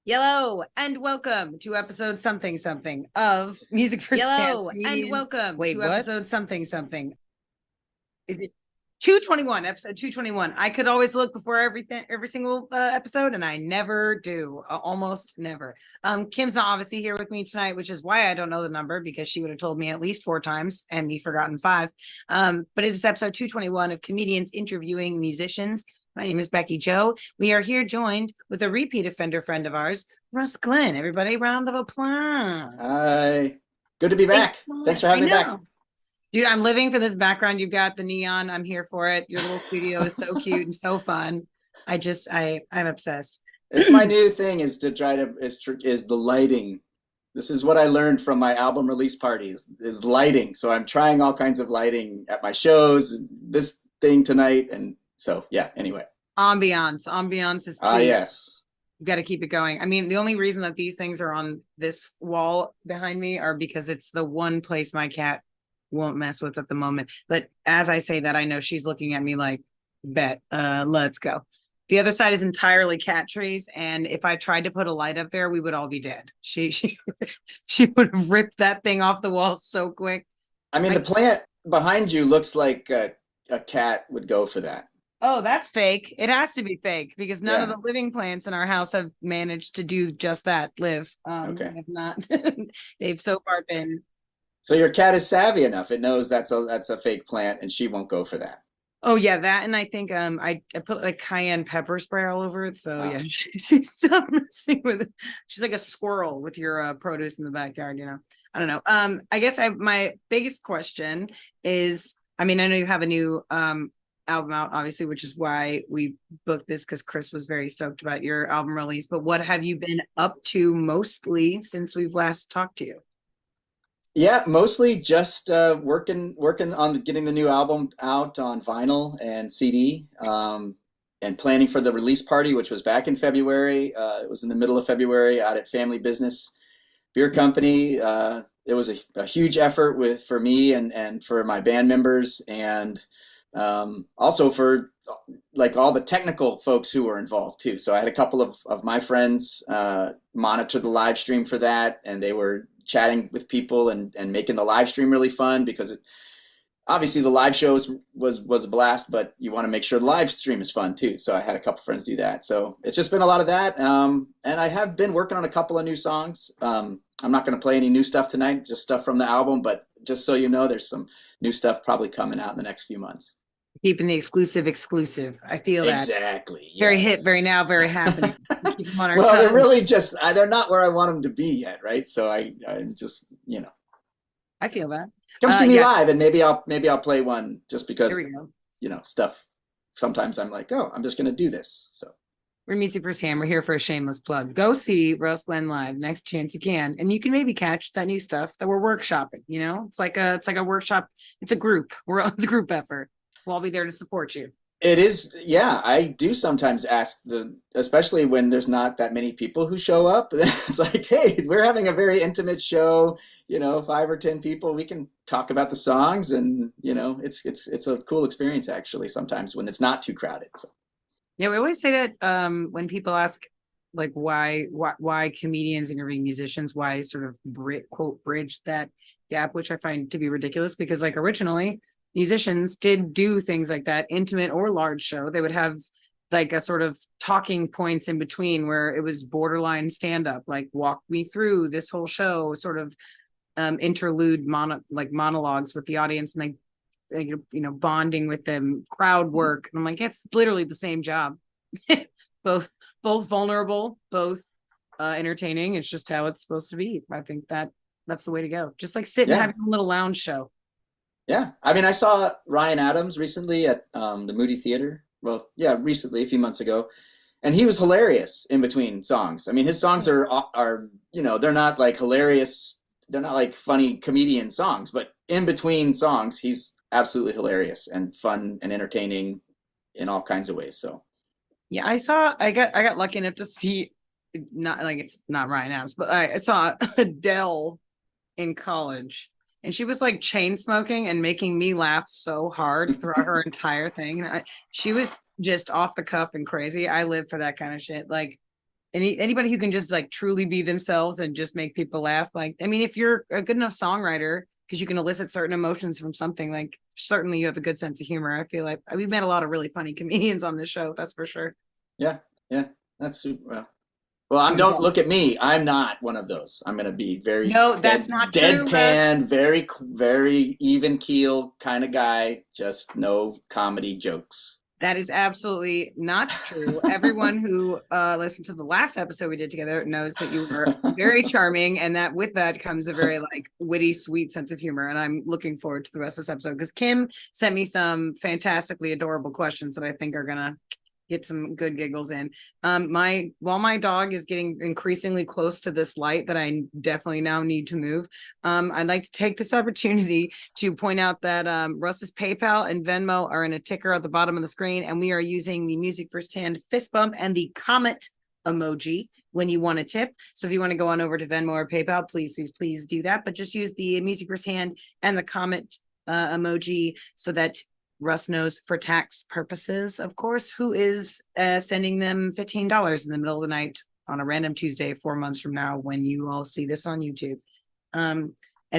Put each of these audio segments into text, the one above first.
Yellow and welcome to episode something of Music for Yellow Stand. and welcome Wait, to what? episode something. Is it 221? Episode 221. I could always look before every single episode, and I never do. Almost never. Kim's not obviously here with me tonight, which is why I don't know the number, because she would have told me at least 4 times and me forgotten 5. But it is episode 221 of Comedians Interviewing Musicians. My name is Becky Joe. We are here joined with a repeat offender friend of ours, Russ Glenn. Everybody, round of applause. Hi. Good to be back. Thanks for having me back. Dude, I'm living for this background. You've got the neon. I'm here for it. Your little studio is so cute and so fun. I'm obsessed. It's my new thing is to try to is the lighting. This is what I learned from my album release parties is lighting. So I'm trying all kinds of lighting at my shows, this thing tonight. And so, yeah, anyway. Ambiance is key. Yes. You got to keep it going. I mean, the only reason that these things are on this wall behind me are because it's the one place my cat won't mess with at the moment. But as I say that, I know she's looking at me like, bet, let's go. The other side is entirely cat trees, and if I tried to put a light up there, we would all be dead. She would have ripped that thing off the wall so quick. I mean, the plant behind you looks like a cat would go for that. Oh, that's fake. It has to be fake because none of the living plants in our house have managed to do just that, live. Okay. If not, they've so far been. So your cat is savvy enough. It knows that's a fake plant and she won't go for that. Oh yeah, that, and I think I put like cayenne pepper spray all over it. So yeah, she's stopped messing with it. She's like a squirrel with your produce in the backyard, you know. I don't know. I guess my biggest question is, I mean, I know you have a new album out, obviously, which is why we booked this, because Chris was very stoked about your album release. But what have you been up to mostly since we've last talked to you? Yeah, mostly just working on getting the new album out on vinyl and CD, and planning for the release party, which was back in February. It was in the middle of February out at Family Business Beer Company. It was a huge effort for me and for my band members, and also for like all the technical folks who were involved too. So I had a couple of my friends monitor the live stream for that, and they were chatting with people and making the live stream really fun, because obviously the live shows was a blast, but you want to make sure the live stream is fun too. So I had a couple friends do that. So it's just been a lot of that. And I have been working on a couple of new songs. I'm not going to play any new stuff tonight, just stuff from the album, but just so you know, there's some new stuff probably coming out in the next few months. Keeping the exclusive. I feel that. Exactly. Yes. Very hit, very now, very happening. Keep them on our well, tongue. they're really just, they're not where I want them to be yet, right? So I'm just, you know. I feel that. Come see me live, and maybe I'll play one, just because, you know, stuff. Sometimes I'm like, oh, I'm just going to do this. So we're Music for Sam. We're here for a shameless plug. Go see Russ Glenn live next chance you can, and you can maybe catch that new stuff that we're workshopping. You know, it's like a workshop. It's a group. It's a group effort. We'll all be there to support you. It is, yeah. I do sometimes ask especially when there's not that many people who show up. It's like, hey, we're having a very intimate show. You know, 5 or 10 people. We can talk about the songs, and you know, it's a cool experience actually. Sometimes when it's not too crowded. So. Yeah, we always say that when people ask, like, why comedians interviewing musicians, why sort of quote bridge that gap, which I find to be ridiculous, because like originally musicians did do things like that, intimate or large show. They would have like a sort of talking points in between where it was borderline stand-up, like walk me through this whole show, sort of interlude monologues with the audience, and they you know, bonding with them, crowd work. And I'm like, it's literally the same job. both vulnerable, both entertaining. It's just how it's supposed to be. I think that's the way to go. Just like sit and have a little lounge show. Yeah, I mean, I saw Ryan Adams recently at the Moody Theater. Well, yeah, recently, a few months ago, and he was hilarious in between songs. I mean, his songs are you know, they're not like hilarious, they're not like funny comedian songs, but in between songs, he's absolutely hilarious and fun and entertaining in all kinds of ways. So, yeah, I got lucky enough to see, not like it's not Ryan Adams, but I saw Adele in college. And she was like chain smoking and making me laugh so hard throughout her entire thing. And she was just off the cuff and crazy. I live for that kind of shit. Like, anybody who can just like truly be themselves and just make people laugh. Like, I mean, if you're a good enough songwriter, because you can elicit certain emotions from something, like certainly you have a good sense of humor. I feel like we've met a lot of really funny comedians on this show. That's for sure. Yeah, yeah, that's super. Well, don't look at me. I'm not one of those. I'm going to be very no, that's not true, deadpan, very even keel kind of guy. Just no comedy jokes. That is absolutely not true. Everyone who listened to the last episode we did together knows that you were very charming, and that with that comes a very like witty, sweet sense of humor. And I'm looking forward to the rest of this episode because Kim sent me some fantastically adorable questions that I think are gonna get some good giggles in. While my dog is getting increasingly close to this light that I definitely now need to move, I'd like to take this opportunity to point out that Russ's PayPal and Venmo are in a ticker at the bottom of the screen, and we are using the music firsthand fist bump and the comet emoji when you want to tip. So if you want to go on over to Venmo or PayPal, please do that, but just use the music firsthand and the comet emoji so that Russ knows for tax purposes, of course, who is sending them $15 in the middle of the night on a random Tuesday 4 months from now when you all see this on YouTube. And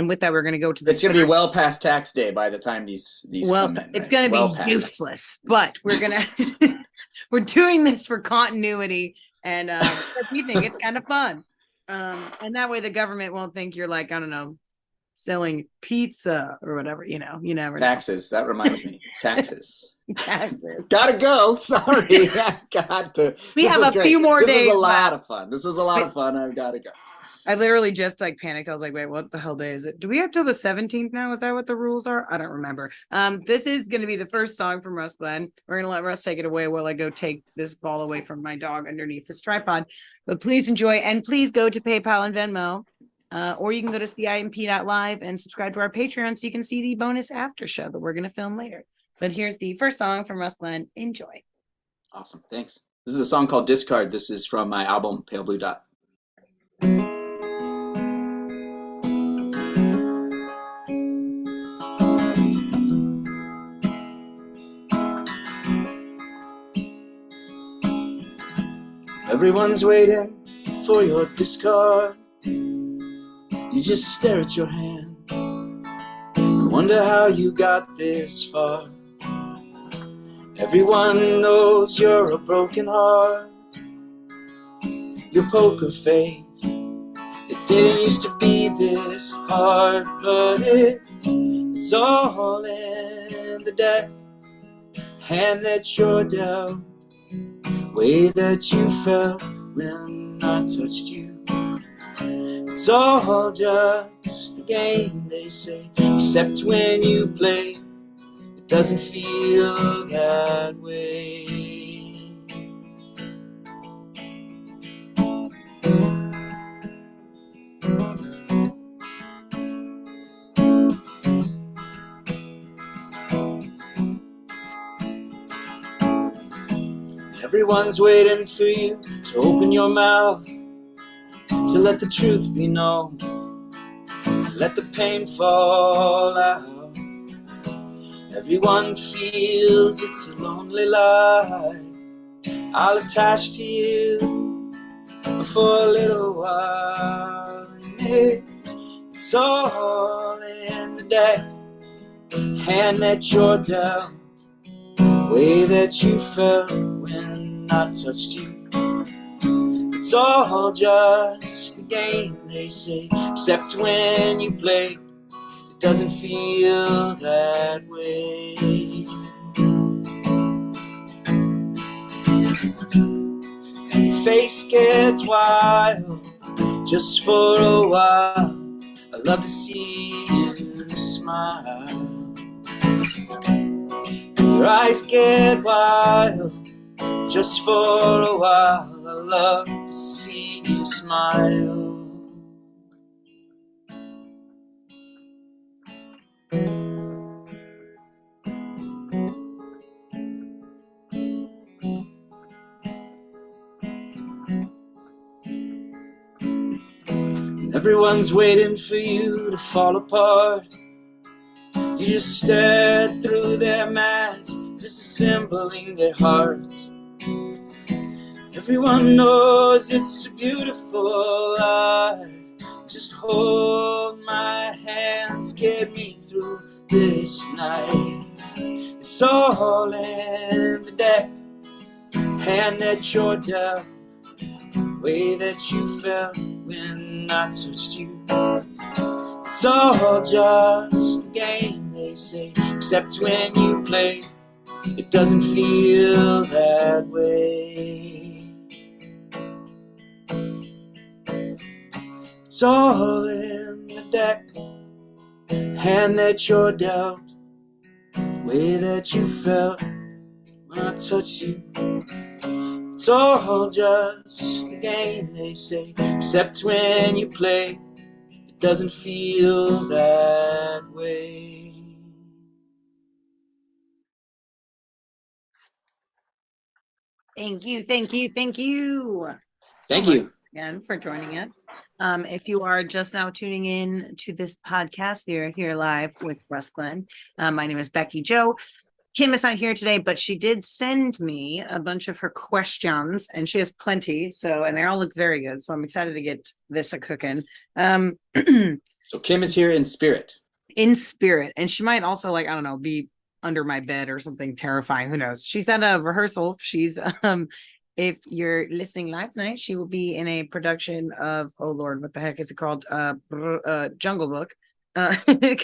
with that, we're going to go to It's going to be well past tax day by the time these come in. It's going to be useless, but we're going to we're doing this for continuity, and we think it's kind of fun. And that way the government won't think you're like, I don't know, selling pizza or whatever, you never taxes know. That reminds me. Taxes. Gotta go. Sorry. I got to. We have a few more days. This was a lot of fun. This was a lot of fun. I've got to go. I literally just like panicked. I was like, wait, what the hell day is it? Do we have till the 17th now? Is that what the rules are? I don't remember. This is going to be the first song from Russ Glenn. We're going to let Russ take it away while I go take this ball away from my dog underneath this tripod. But please enjoy, and please go to PayPal and Venmo. Or you can go to CIMP.LIVE and subscribe to our Patreon so you can see the bonus after show that we're going to film later. But here's the first song from Russ Glenn. Enjoy. Awesome. Thanks. This is a song called Discard. This is from my album, Pale Blue Dot. Everyone's waiting for your discard. You just stare at your hand and wonder how you got this far. Everyone knows you're a broken heart. Your poker face, it didn't used to be this hard, but it's all in the deck. Hand that you're dealt, way that you felt when I touched you. It's all just a game, they say, except when you play, it doesn't feel that way. Everyone's waiting for you to open your mouth, to let the truth be known, let the pain fall out. Everyone feels it's a lonely life. I'll attach to you for a little while, and it's all in the deck. Hand that you're dealt, way that you felt when I touched you. It's all just a game, they say, except when you play, it doesn't feel that way. And your face gets wild just for a while. I love to see you smile. Your eyes get wild just for a while. I love to see you smile. Everyone's waiting for you to fall apart. You just stare through their masks, disassembling their hearts. Everyone knows it's a beautiful life. Just hold my hands, get me through this night. It's all in the deck, hand that you're dealt, way that you felt when I touched you. It's all just a game, they say, except when you play, it doesn't feel that way. It's all in the deck, hand that you're dealt, way that you felt when I touched you. It's all just a game, they say, except when you play, it doesn't feel that way. Thank you, thank you, thank you. Thank you again for joining us. If you are just now tuning in to this podcast, we are here live with Russ Glenn. My name is Becky Joe. Kim is not here today, but she did send me a bunch of her questions, and she has plenty. And they all look very good. So I'm excited to get this a cooking. So Kim is here in spirit. In spirit, and she might also, like, I don't know, be under my bed or something terrifying. Who knows? She's at a rehearsal. She's if you're listening live tonight, she will be in a production of, oh Lord, what the heck is it called? Jungle Book.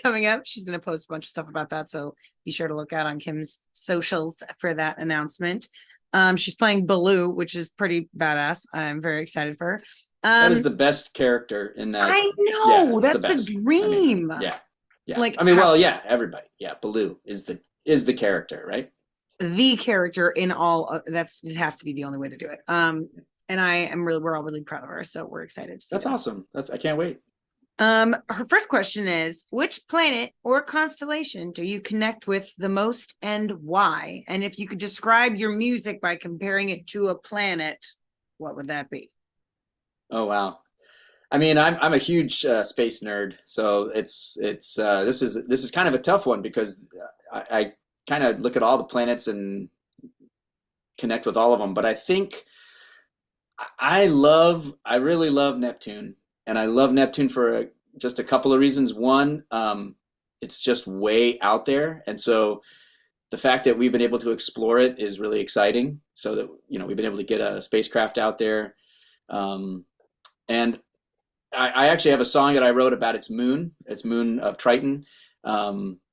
Coming up. She's going to post a bunch of stuff about that, so be sure to look out on Kim's socials for that announcement. She's playing Baloo, which is pretty badass. I'm very excited for her. That is the best character in that. I know, yeah, that's a dream. I mean, yeah. Like, everybody. Yeah, Baloo is the character, right? The character in all. It has to be the only way to do it. And we're all really proud of her, so we're excited. That's awesome. I can't wait. Her first question is, which planet or constellation do you connect with the most and why? And if you could describe your music by comparing it to a planet, what would that be? Oh, wow. I mean, I'm a huge space nerd, so this is kind of a tough one because I kind of look at all the planets and connect with all of them. But I think I really love Neptune. And I love Neptune for just a couple of reasons. One, it's just way out there. And so the fact that we've been able to explore it is really exciting. So that, we've been able to get a spacecraft out there. And I actually have a song that I wrote about its moon of Triton.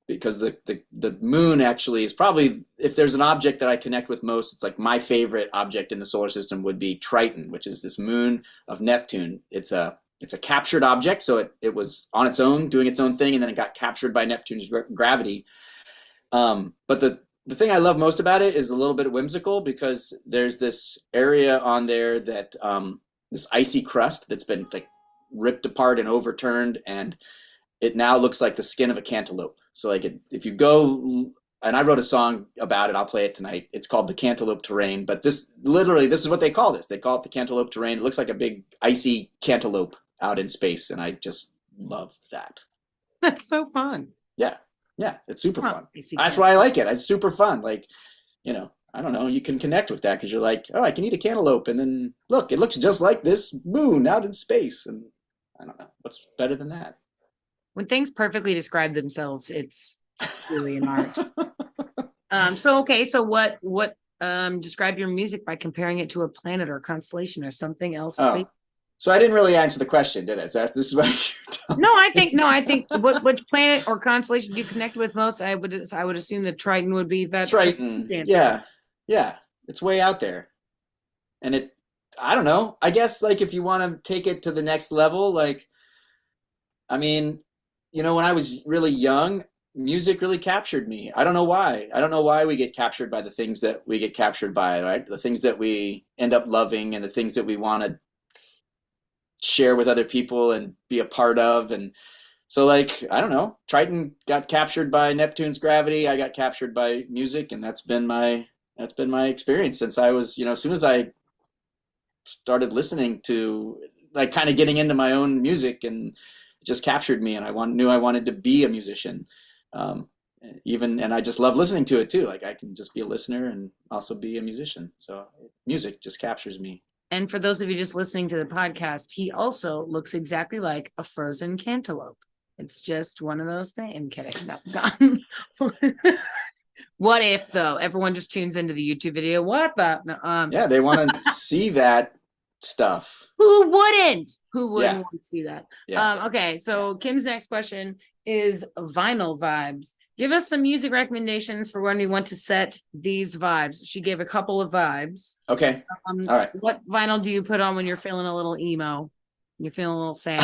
Because the moon actually is probably, if there's an object that I connect with most, it's like my favorite object in the solar system would be Triton, which is this moon of Neptune. It's a captured object, so it was on its own, doing its own thing, and then it got captured by Neptune's gravity. But the thing I love most about it is a little bit whimsical because there's this area on there that this icy crust that's been like ripped apart and overturned, and it now looks like the skin of a cantaloupe. So like if you go, and I wrote a song about it, I'll play it tonight. It's called The Cantaloupe Terrain, but this is what they call this. They call it the Cantaloupe Terrain. It looks like a big icy cantaloupe out in space, and I just love that. That's so fun. Yeah, it's super fun. That's why I like it. It's super fun. Like, I don't know, you can connect with that because you're like, oh, I can eat a cantaloupe, and then look, it looks just like this moon out in space, and I don't know, what's better than that? When things perfectly describe themselves, it's truly an art. So what describe your music by comparing it to a planet or constellation or something else? Oh. So I didn't really answer the question, did I? So this is what you're No, I think what planet or constellation do you connect with most? I would assume that Triton would be that. Triton. Yeah. It's way out there. And I don't know. I guess like if you want to take it to the next level, like, I mean, when I was really young, music really captured me. I don't know why. I don't know why we get captured by the things that we get captured by, right? The things that we end up loving and the things that we want to share with other people and be a part of. And so like, I don't know, Triton got captured by Neptune's gravity. I got captured by music, and that's been my experience since I was, as soon as I started listening to, like, kind of getting into my own music, and it just captured me, and I knew I wanted to be a musician. and I just love listening to it too. Like I can just be a listener and also be a musician. So music just captures me. And for those of you just listening to the podcast, he also looks exactly like a frozen cantaloupe. It's just one of those things. I'm kidding. No, gone. What if though? Everyone just tunes into the YouTube video. What the? No, Yeah, they want to see that stuff. who wouldn't? Who wouldn't Yeah. want to see that? Yeah. Okay, so Kim's next question is vinyl vibes. Give us some music recommendations for when we want to set these vibes. She gave a couple of vibes. Okay. All right. What vinyl do you put on when you're feeling a little emo? You're feeling a little sad.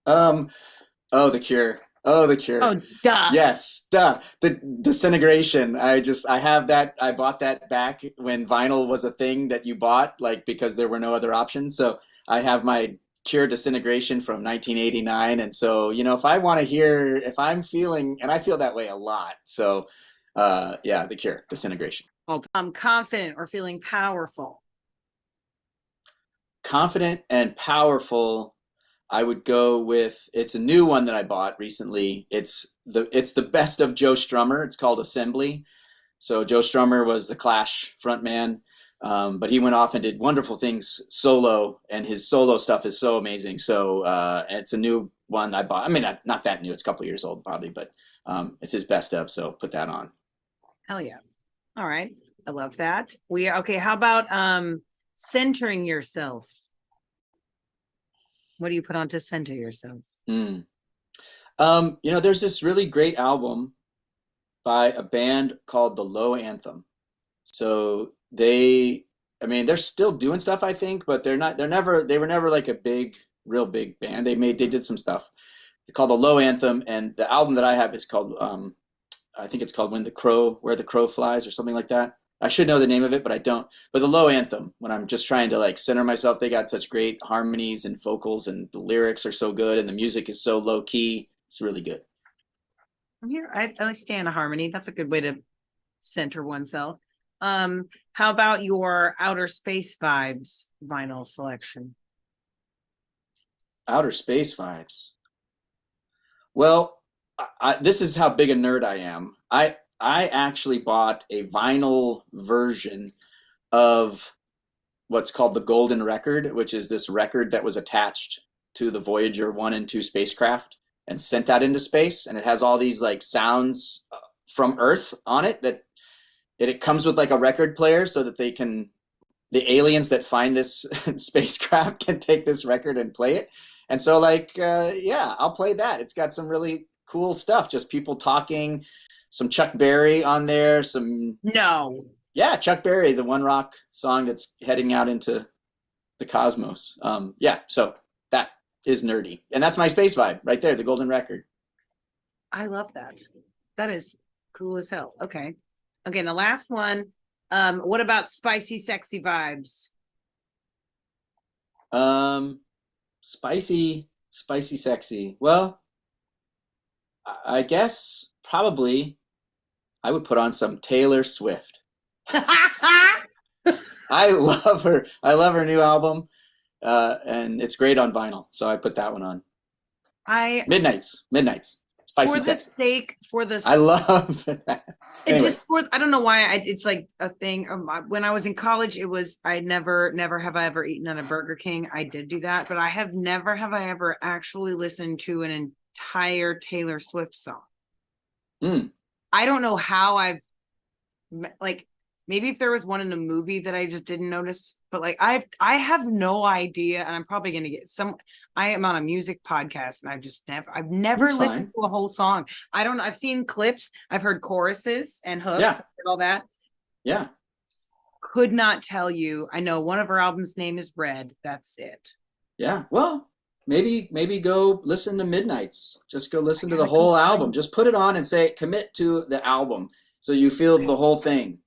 Oh, The Cure. Oh, The Cure. Oh, duh. Yes, duh. The Disintegration. I have that. I bought that back when vinyl was a thing that you bought, like because there were no other options. So I have my Cure Disintegration from 1989. And so, if I want to hear, if I'm feeling, and I feel that way a lot. So, yeah, The Cure Disintegration. Confident or feeling powerful. Confident and powerful. I would go with, it's a new one that I bought recently. It's the best of Joe Strummer. It's called Assembly. So Joe Strummer was the Clash frontman, but he went off and did wonderful things solo, and his solo stuff is so amazing. So it's a new one I bought. I mean, not that new. It's a couple years old probably, but it's his best of. So put that on. Hell yeah! All right, I love that. Okay. How about centering yourself? What do you put on to center yourself? There's this really great album by a band called The Low Anthem. So they're still doing stuff, I think, but they were never like a real big band. They did some stuff. They're called The Low Anthem, and the album that I have is called, I think it's called Where the Crow Flies or something like that. I should know the name of it, but I don't. But The Low Anthem, when I'm just trying to like center myself, they got such great harmonies and vocals, and the lyrics are so good, and the music is so low key. It's really good. I'm here. I stand a harmony. That's a good way to center oneself. How about your outer space vibes vinyl selection? Outer space vibes. Well, this is how big a nerd I am. I actually bought a vinyl version of what's called the Golden Record, which is this record that was attached to the Voyager 1 and 2 spacecraft and sent out into space. And it has all these like sounds from Earth on it that it comes with like a record player so that the aliens that find this spacecraft can take this record and play it. And so yeah, I'll play that. It's got some really cool stuff, just people talking, some Chuck Berry on there, yeah, Chuck Berry, the One Rock song that's heading out into the cosmos. Yeah, so that is nerdy. And that's my space vibe right there, the Golden Record. I love that. That is cool as hell. Okay. Okay, and the last one, what about spicy, sexy vibes? Spicy, sexy. Well, I guess probably I would put on some Taylor Swift. I love her. I love her new album, and it's great on vinyl. So I put that one on. Midnights, spicy sexy. I love that. Anyway. I don't know why it's like a thing. When I was in college, it was I never have I ever eaten at a Burger King. I did do that, but I have never actually listened to an entire Taylor Swift song. I don't know how I've like, maybe if there was one in a movie that I just didn't notice, but like I have no idea, and I'm probably gonna get I am on a music podcast and I've never listened to a whole song. I don't know. I've seen clips, I've heard choruses and hooks and all that. Yeah. Could not tell you. I know one of her albums' name is Red. That's it. Yeah. Well, maybe go listen to Midnights. Just go listen to the whole album. Just put it on and commit to the album so you feel the whole thing.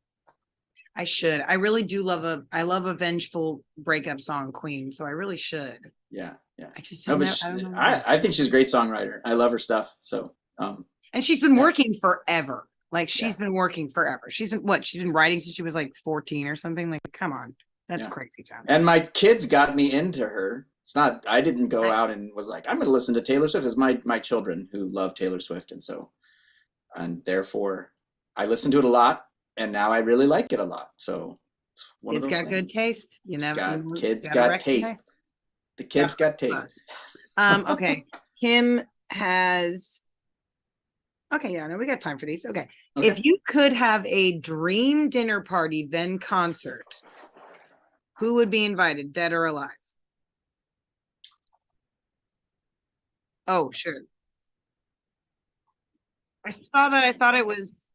I should. I really do I love a vengeful breakup song, Queen. So I really should. Yeah. I just I think she's a great songwriter. I love her stuff. So and she's been working forever. Like she's been working forever. She's been writing since she was like 14 or something. Like, come on. That's crazy, John. And my kids got me into her. I didn't go out and was like, I'm going to listen to Taylor Swift. It's my children who love Taylor Swift. And so and therefore I listen to it a lot, and now I really like it a lot. So it's one of It's those got good things. taste. You It's never, got kids gotta got recognize. taste. The kids got taste. Okay. Kim has. Okay, yeah, no, we got time for these. Okay. Okay. If you could have a dream dinner party, then concert, who would be invited, dead or alive? Oh, sure. I saw that. I thought it was